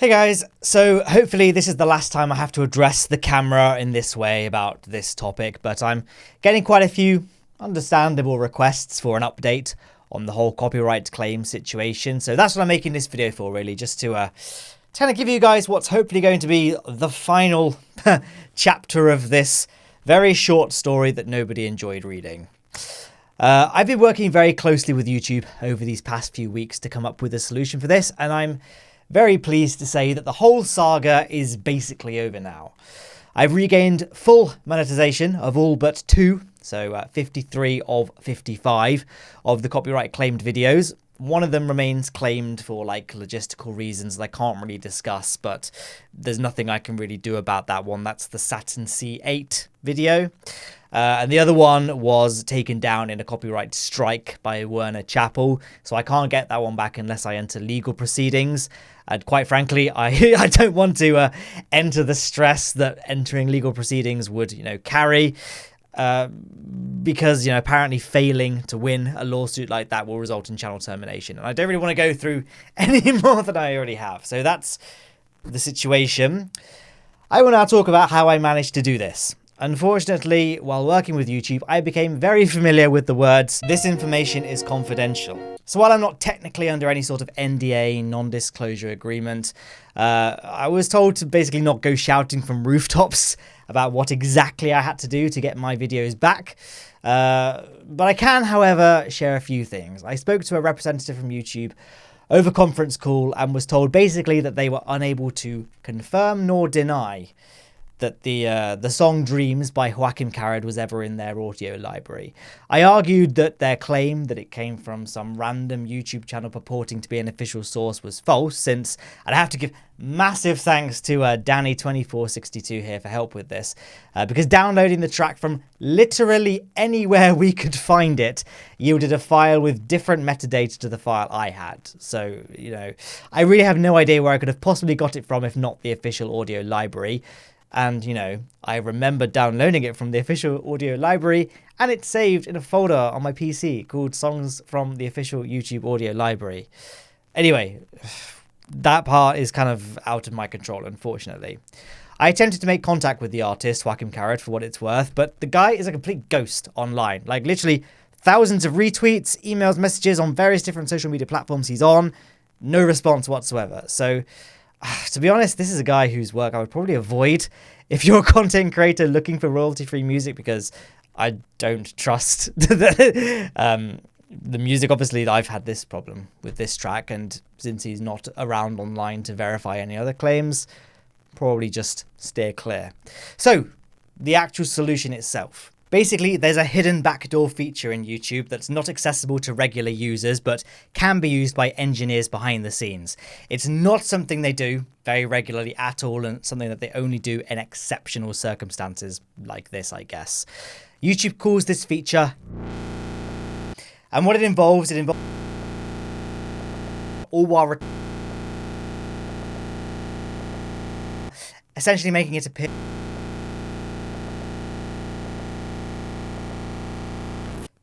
Hey guys, so hopefully this is the last time I have to address the camera in this way about this topic, but I'm getting quite a few understandable requests for an update on the whole copyright claim situation. So that's what I'm making this video for, really, just to kind of give you guys what's hopefully going to be the final chapter of this very short story that nobody enjoyed reading. I've been working very closely with YouTube over these past few weeks to come up with a solution for this, and I'm very pleased to say that the whole saga is basically over now. I've regained full monetization of all but two, so 53 of 55 of the copyright claimed videos. One of them remains claimed for logistical reasons that I can't really discuss, but there's nothing I can really do about that one. That's the Saturn C8 video. And the other one was taken down in a copyright strike by Werner Chappell, so I can't get that one back unless I enter legal proceedings. And quite frankly, I don't want to enter the stress that entering legal proceedings would, carry. Because, apparently failing to win a lawsuit like that will result in channel termination. And I don't really want to go through any more than I already have. So that's the situation. I will now talk about how I managed to do this. Unfortunately, while working with YouTube, I became very familiar with the words, "This information is confidential." So while I'm not technically under any sort of NDA, non-disclosure agreement, I was told to basically not go shouting from rooftops about what exactly I had to do to get my videos back. But I can, however, share a few things. I spoke to a representative from YouTube over conference call and was told basically that they were unable to confirm nor deny that the song Dreams by Joachim Garraud was ever in their audio library. I argued that their claim that it came from some random YouTube channel purporting to be an official source was false, since I'd have to give massive thanks to Danny2462 here for help with this, because downloading the track from literally anywhere we could find it yielded a file with different metadata to the file I had. So, I really have no idea where I could have possibly got it from if not the official audio library. And, I remember downloading it from the official audio library, and it's saved in a folder on my PC called Songs from the Official YouTube Audio Library. Anyway, that part is kind of out of my control, unfortunately. I attempted to make contact with the artist, Joachim Garraud, for what it's worth, but the guy is a complete ghost online. Literally thousands of retweets, emails, messages on various different social media platforms he's on. No response whatsoever. So, to be honest, this is a guy whose work I would probably avoid if you're a content creator looking for royalty-free music, because I don't trust the music. Obviously, I've had this problem with this track, and since he's not around online to verify any other claims, probably just steer clear. So, the actual solution itself. Basically, there's a hidden backdoor feature in YouTube that's not accessible to regular users, but can be used by engineers behind the scenes. It's not something they do very regularly at all, and something that they only do in exceptional circumstances like this, I guess. YouTube calls this feature, and what it involves all while essentially making it appear.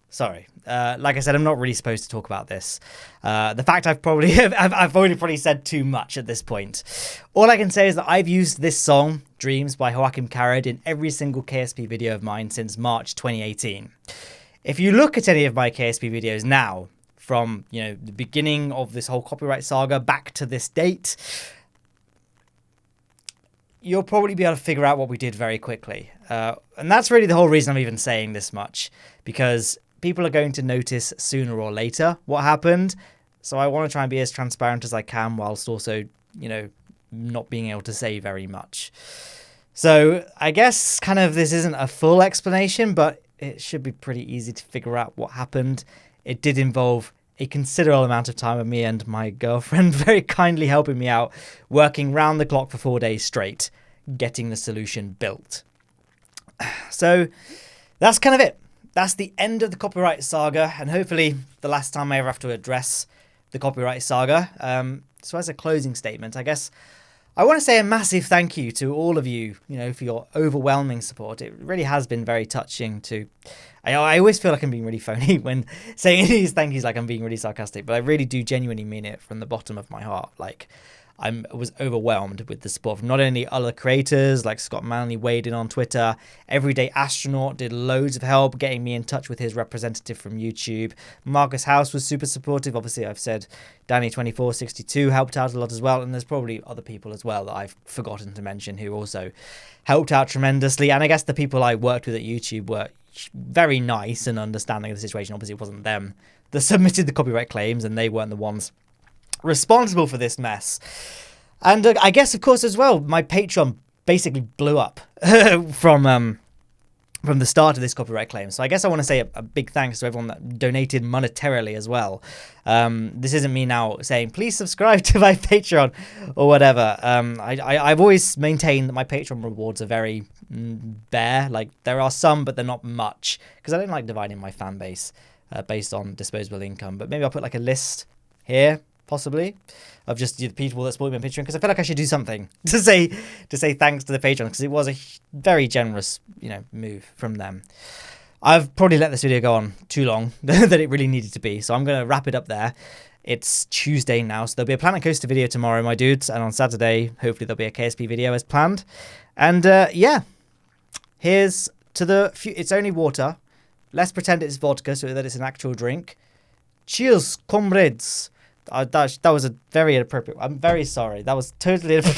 Sorry, like I said, I'm not really supposed to talk about this. The fact I've already said too much at this point. All I can say is that I've used this song, Dreams by Joachim Garraud, in every single KSP video of mine since March 2018. If you look at any of my KSP videos now, from the beginning of this whole copyright saga back to this date, you'll probably be able to figure out what we did very quickly. And that's really the whole reason I'm even saying this much, because people are going to notice sooner or later what happened. So I want to try and be as transparent as I can, whilst also, not being able to say very much. So I guess kind of this isn't a full explanation, but it should be pretty easy to figure out what happened. It did involve a considerable amount of time of me and my girlfriend very kindly helping me out, working round the clock for 4 days straight, getting the solution built. So that's kind of it. That's the end of the copyright saga, and hopefully the last time I ever have to address the copyright saga. So as a closing statement, I guess I want to say a massive thank you to all of you, for your overwhelming support. It really has been very touching to... I always feel like I'm being really phony when saying these thank yous, like I'm being really sarcastic, but I really do genuinely mean it from the bottom of my heart. I was overwhelmed with the support from not only other creators like Scott Manley weighed in on Twitter, Everyday Astronaut did loads of help getting me in touch with his representative from YouTube. Marcus House was super supportive. Obviously, I've said Danny2462 helped out a lot as well, and there's probably other people as well that I've forgotten to mention who also helped out tremendously. And I guess the people I worked with at YouTube were very nice and understanding of the situation. Obviously, it wasn't them that submitted the copyright claims, and they weren't the ones responsible for this mess. And I guess, of course, as well, my Patreon basically blew up from the start of this copyright claim. So I guess I want to say a big thanks to everyone that donated monetarily as well. This isn't me now saying, please subscribe to my Patreon or whatever. I've always maintained that my Patreon rewards are very bare. Like, there are some, but they're not much, because I don't like dividing my fan base based on disposable income. But maybe I'll put like a list here, possibly, of just the people that support me on Patreon, because I feel like I should do something to say thanks to the Patreon, because it was a very generous, move from them. I've probably let this video go on too long that it really needed to be, so I'm going to wrap it up there. It's Tuesday now, so there'll be a Planet Coaster video tomorrow, my dudes, and on Saturday, hopefully there'll be a KSP video as planned. And yeah, here's to the it's only water. Let's pretend it's vodka so that it's an actual drink. Cheers, comrades. That was a very inappropriate. I'm very sorry. That was totally inappropriate.